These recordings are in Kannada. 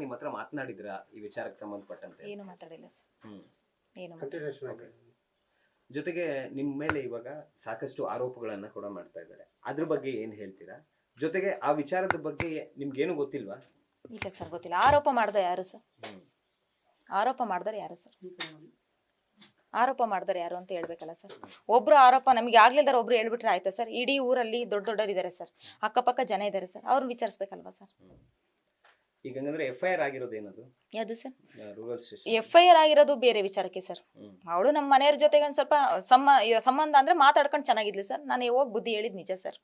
ನಿಮ್ಮ ಹತ್ರ ಮಾತನಾಡಿದ್ರಾ ಈ ವಿಚಾರಕ್ಕೆ ಸಂಬಂಧಪಟ್ಟಂತೆ? ಏನು ಮಾತಾಡಿಲ್ಲ ಸರ್. ಏನು Okay. ಜೊತೆಗೆ ನಿಮ್ಮ ಮೇಲೆ ಇವಾಗ ಸಾಕಷ್ಟು ಆರೋಪಗಳನ್ನ ಕೂಡ ಮಾಡ್ತಾ ಇದ್ದಾರೆ, ಅದ್ರ ಬಗ್ಗೆ ಏನ್ ಹೇಳ್ತೀರಾ? ಜೊತೆಗೆ ಆ ವಿಚಾರದ ಬಗ್ಗೆ ನಿಮ್ಗೇನು ಗೊತ್ತಿಲ್ವಾ? ಇಲ್ಲ ಸರ್, ಗೊತ್ತಿಲ್ಲ. ಆರೋಪ ಮಾಡ್ದ ಯಾರು ಸರ್? ಆರೋಪ ಮಾಡ್ದಾರೆ ಯಾರು ಸರ್? ಆರೋಪ ಮಾಡ್ದಾರೆ ಯಾರು ಅಂತ ಹೇಳ್ಬೇಕಲ್ಲ ಸರ್. ಒಬ್ರು ಆರೋಪ ನಮಗೆ ಆಗ್ಲಿಲ್ದಾರ ಒಬ್ರು ಹೇಳ್ಬಿಟ್ರೆ ಆಯ್ತಾ ಸರ್? ಇಡೀ ಊರಲ್ಲಿ ದೊಡ್ಡವರು ಇದಾರೆ ಸರ್, ಅಕ್ಕಪಕ್ಕ ಜನ ಇದಾರೆ ಸರ್, ಅವ್ರನ್ನ ವಿಚಾರಿಸ್ಬೇಕಲ್ವಾ ಸರ್? ಈಗ ಹಂಗಂದ್ರೆ FIR ಆಗಿರೋದು ಏನದು? ಯಾವುದು ಸರ್? ರೂರಲ್ ಸ್ಟೇಷನ್ FIR ಆಗಿರೋದು ಬೇರೆ ವಿಚಾರಕ್ಕೆ ಸರ್. ಅವಳು ನಮ್ಮ ಮನೆಯವ್ರ ಜೊತೆಗೆ ಒಂದ್ ಸ್ವಲ್ಪ ಸಂಬಂಧ ಅಂದ್ರೆ ಮಾತಾಡ್ಕೊಂಡು ಚೆನ್ನಾಗಿದ್ಲು ಸರ್. ನಾನು ಹೋಗಿ ಬುದ್ಧಿ ಹೇಳಿದ್ ನಿಜ ಸರ್.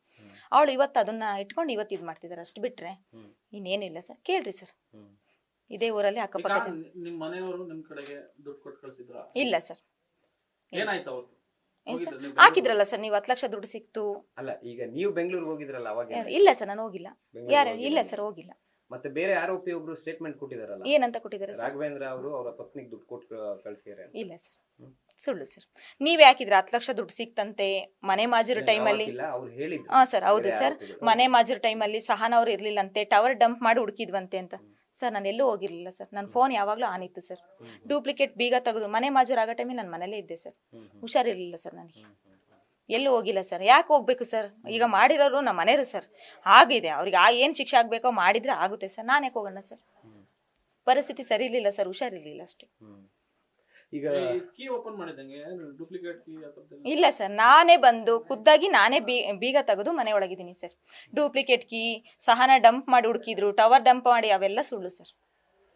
ಅವಳು ಇವತ್ತು ಅದನ್ನ ಇಟ್ಕೊಂಡು ಇವತ್ತು ಇದು ಮಾಡ್ತಿದ್ದಾರೆ, ಅಷ್ಟು ಬಿಟ್ರೆ ಇನ್ನೇನಿಲ್ಲ ಸರ್. ಕೇಳ್ರಿ ಸರ್, ಇದೇ ಊರಲ್ಲಿ ಅಕ್ಕಪಕ್ಕ ಜನ. ನಿಮ್ಮ ಮನೆಯವರು ನಿಮ್ ಕಡೆಗೆ ದುಡ್ಡು ಕೊಟ್ಟು ಕಳಿಸಿದ್ರ? ಇಲ್ಲ ಸರ್. ಏನಾಯ್ತು ಅವತ್ತು? ಹಾಕಿದ್ರಲ್ಲ ಸರ್ ನೀವು 10 ಲಕ್ಷ ದುಡ್ಡು ಸಿಕ್ತು. ಅಲ್ಲ, ಈಗ ನೀವು ಬೆಂಗಳೂರಿಗೆ ಹೋಗಿದ್ರಲ್ಲ ಅವಾಗ? ಇಲ್ಲ ಸರ್, ನಾನು ಹೋಗಿಲ್ಲ. ಯಾರು? ಇಲ್ಲ ಸರ್, ಹೋಗಿಲ್ಲ. ಮತ್ತೆ ಬೇರೆ ಆರೋಪಿ ಒಬ್ರು ಸ್ಟೇಟ್ಮೆಂಟ್ ಕೊಟ್ಟಿದಾರಲ್ಲ, ಏನಂತ ಕೊಟ್ಟಿದ್ದಾರೆ ಸರ್? ರಾಘವೇಂದ್ರ ಅವರು ಅವರ ಪತ್ನಿಗೆ ದುಡ್ಡು ಕೊಟ್ಟು ಕಳ್ಸಿದ್ದಾರೆ. ಇಲ್ಲ ಸರ್, ಸುಳ್ಳು ಸರ್. ನೀವೇ ಹಾಕಿದ್ರೆ 10 ಲಕ್ಷ ದುಡ್ಡು ಸಿಕ್ತಂತೆ ಮನೆ ಮಾಜೂರು ಟೈಮಲ್ಲಿ. ಅವ್ರು ಹೇಳಿದ್ರು. ಹಾ ಸರ್, ಹೌದು ಸರ್. ಮನೆ ಮಾಜೂರು ಟೈಮಲ್ಲಿ ಸಹನ ಅವ್ರು ಇರ್ಲಿಲ್ಲಂತೆ, ಟವರ್ ಡಂಪ್ ಮಾಡಿ ಹುಡುಕಿದ್ವಂತೆ ಅಂತ. ಸರ್ ನಾನು ಎಲ್ಲೂ ಹೋಗಿರ್ಲಿಲ್ಲ ಸರ್, ನನ್ನ ಫೋನ್ ಯಾವಾಗ್ಲೂ ಆನ್ ಇತ್ತು ಸರ್. ಡೂಪ್ಲಿಕೇಟ್ ಬೀಗ ತೆಗೆದು ಮನೆ ಮಾಜೂರು ಆಗೋ ಟೈಮಿಗೆ ನಾನು ಮನೇಲೇ ಇದ್ದೆ ಸರ್. ಹುಷಾರಿರ್ಲಿಲ್ಲ ಸರ್ ನನಗೆ, ಎಲ್ಲೂ ಹೋಗಿಲ್ಲ ಸರ್. ಯಾಕೆ ಹೋಗ್ಬೇಕು ಸರ್? ಈಗ ಮಾಡಿರೋರು ನಮ್ಮ ಮನೆಯವರು ಸರ್. ಆಗಿದೆ ಅವ್ರಿಗೆ ಏನು ಶಿಕ್ಷೆ ಆಗ್ಬೇಕೋ ಮಾಡಿದ್ರೆ ಆಗುತ್ತೆ ಸರ್. ನಾನು ಯಾಕೆ ಹೋಗೋಣ ಸರ್? ಪರಿಸ್ಥಿತಿ ಸರಿ ಇರ್ಲಿಲ್ಲ ಸರ್, ಹುಷಾರಿರ್ಲಿಲ್ಲ ಅಷ್ಟೇ. ಈಗ ಕೀ ಓಪನ್ ಮಾಡಿದಂಗೆ ಡೂಪ್ಲಿಕೇಟ್ ಕೀ ಇಲ್ಲ ಸರ್, ನಾನೇ ಬಂದು ಖುದ್ದಾಗಿ ನಾನೇ ಬೀಗ ತೆಗೆದು ಮನೆ ಒಳಗಿದ್ದೀನಿ ಸರ್. ಡೂಪ್ಲಿಕೇಟ್ ಕೀ, ಸಹನ ಡಂಪ್ ಮಾಡಿ ಹುಡುಕಿದ್ರು, ಟವರ್ ಡಂಪ್ ಮಾಡಿ, ಅವೆಲ್ಲ ಸುಳ್ಳು ಸರ್.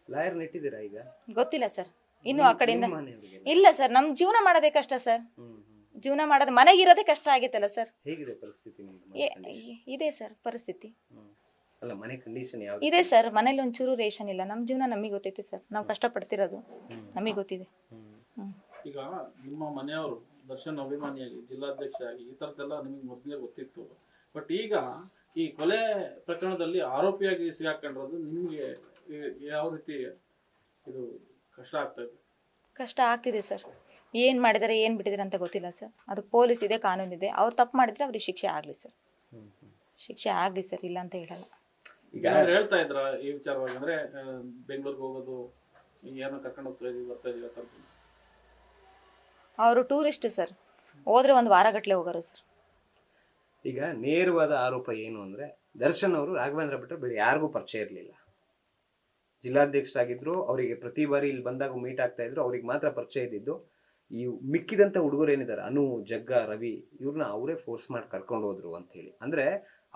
ಲಾಯರ್ ನೆಟ್ಟಿದ್ದೀರಾ ಈಗ? ಗೊತ್ತಿಲ್ಲ ಸರ್, ಇನ್ನು ಆ ಕಡೆಯಿಂದ ಇಲ್ಲ ಸರ್. ನಮ್ ಜೀವನ ಮಾಡೋದೇ ಕಷ್ಟ ಸರ್. ಜೀವನ ಮಾಡೋದು ಮನೆಗಿರೋದೇ ಕಷ್ಟ ಆಗೈತಲ್ಲ ಸರ್. ಹೇಗಿದೆ ಪರಿಸ್ಥಿತಿ? ಇದೆ ಸರ್ ಪರಿಸ್ಥಿತಿ. ಅಲ್ಲ, ಮನೆ ಕಂಡೀಷನ್ ಯಾವ ಇದೆ ಸರ್? ಮನೇಲಿ ಒಂಚೂರು ರೇಷನ್ ಇಲ್ಲ. ನಮ್ಮ ಜೀವನ ನಮಗೆ ಗೊತ್ತೈತೆ ಸರ್, ನಾವು ಕಷ್ಟ ಪಡ್ತಿರೋದು ನಮಗೆ ಗೊತ್ತಿದೆ. ಈಗ ನಿಮ್ಮ ಮನೆಯವರು ದರ್ಶನ್ ಅಭಿಮಾನಿಯಾಗಿ ಜಿಲ್ಲಾಧ್ಯಕ್ಷ ಆಗಿ ಈ ತರದೆಲ್ಲ ನಿಮಗೆ ಮೊದಲೇ ಗೊತ್ತಿತ್ತು. ಬಟ್ ಈಗ ಈ ಕೊಲೆ ಪ್ರಕರಣದಲ್ಲಿ ಆರೋಪಿಯಾಗಿ ಸಿಗಾಕೊಂಡಿರೋದು ನಿಮ್ಗೆ ಯಾವ ರೀತಿ ಇದು ಕಷ್ಟ ಆಗ್ತಾ ಇದೆ? ಕಷ್ಟ ಆಗ್ತಿದೆ ಸರ್. ಏನ್ ಮಾಡಿದಾರೆ ಏನ್ ಬಿಟ್ಟಿದ್ದಾರೆ ಅಂತ ಗೊತ್ತಿಲ್ಲ ಸರ್. ಅದಕ್ಕೆ ಪೊಲೀಸ್ ಇದೆ, ಕಾನೂನಿದೆ. ಅವ್ರು ತಪ್ಪು ಮಾಡಿದ್ರೆ ಅವ್ರಿಗೆ ಶಿಕ್ಷೆ ಆಗ್ಲಿ ಸರ್, ಶಿಕ್ಷೆ ಆಗ್ಲಿ ಸರ್, ಇಲ್ಲ ಅಂತ ಹೇಳಲ್ಲ. ಈಗ ಹೇಳ್ತಾ ಇದ್ರ ಈ ವಿಚಾರವಾಗಿ ಅಂದ್ರೆ ಬೆಂಗಳೂರಿಗೆ ಹೋಗೋದು, ಏನೋ ಕರ್ಕೊಂಡು ಹೋಗ್ತಾ ಇದೀವಿ ಬರ್ತಾ ಇದೀವಿ ಅಂತ. ಅವರು ಟೂರಿಸ್ಟ್ ಸರ್, ಹೋದ್ರೆ 1 ವಾರ ಗಟ್ಟಲೆ ಹೋಗೋರು ಸರ್. ಈಗ ನೇರವಾದ ಆರೋಪ ಏನು ಅಂದ್ರೆ, ದರ್ಶನ್ ಅವರು ರಾಘವೇಂದ್ರ ಬಿಟ್ಟರೆ ಬೇರೆ ಯಾರಿಗೂ ಪರಿಚಯ ಇರಲಿಲ್ಲ. ಜಿಲ್ಲಾಧ್ಯಕ್ಷರಾಗಿದ್ರು, ಅವರಿಗೆ ಪ್ರತಿ ಬಾರಿ ಇಲ್ಲಿ ಬಂದಾಗ ಮೀಟ್ ಆಗ್ತಾ ಇದ್ರು, ಅವ್ರಿಗೆ ಮಾತ್ರ ಪರಿಚಯ ಇದ್ದಿದ್ದು. ಈ ಮಿಕ್ಕಿದಂತ ಹುಡುಗರು ಏನಿದ್ದಾರೆ, ಅನು, ಜಗ್ಗ, ರವಿ, ಇವ್ರನ್ನ ಅವರೇ ಫೋರ್ಸ್ ಮಾಡಿ ಕರ್ಕೊಂಡು ಹೋದ್ರು ಅಂತ ಹೇಳಿ. ಅಂದ್ರೆ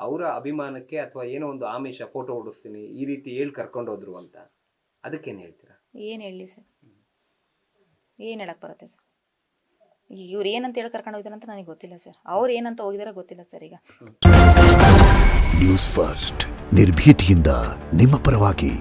ಅವರ ಅಭಿಮಾನಕ್ಕೆ ಅಥವಾ ಏನೋ ಒಂದು ಆಮಿಷ, ಫೋಟೋ ಓಡಿಸ್ತೀನಿ ಈ ರೀತಿ ಹೇಳಿ ಕರ್ಕೊಂಡು ಹೋದ್ರು ಅಂತ. ಅದಕ್ಕೇನು ಹೇಳ್ತೀರಾ? ಏನ್ ಹೇಳಿ ಸರ್, ಏನ್ ಹೇಳಕ್ ಬರುತ್ತೆ ಸರ್? ಇವ್ರು ಏನಂತ ಹೇಳಿ ಕರ್ಕೊಂಡು ಹೋಗಿದಾರೆ ಅಂತ ನನಗೆ ಗೊತ್ತಿಲ್ಲ ಸರ್. ಅವ್ರು ಏನಂತ ಹೋಗಿದಾರೆ ಗೊತ್ತಿಲ್ಲ ಸರ್. ಈಗ ನ್ಯೂಸ್ ಫಸ್ಟ್, ನಿರ್ಭೀತಿಯಿಂದ ನಿಮ್ಮ ಪರವಾಗಿ.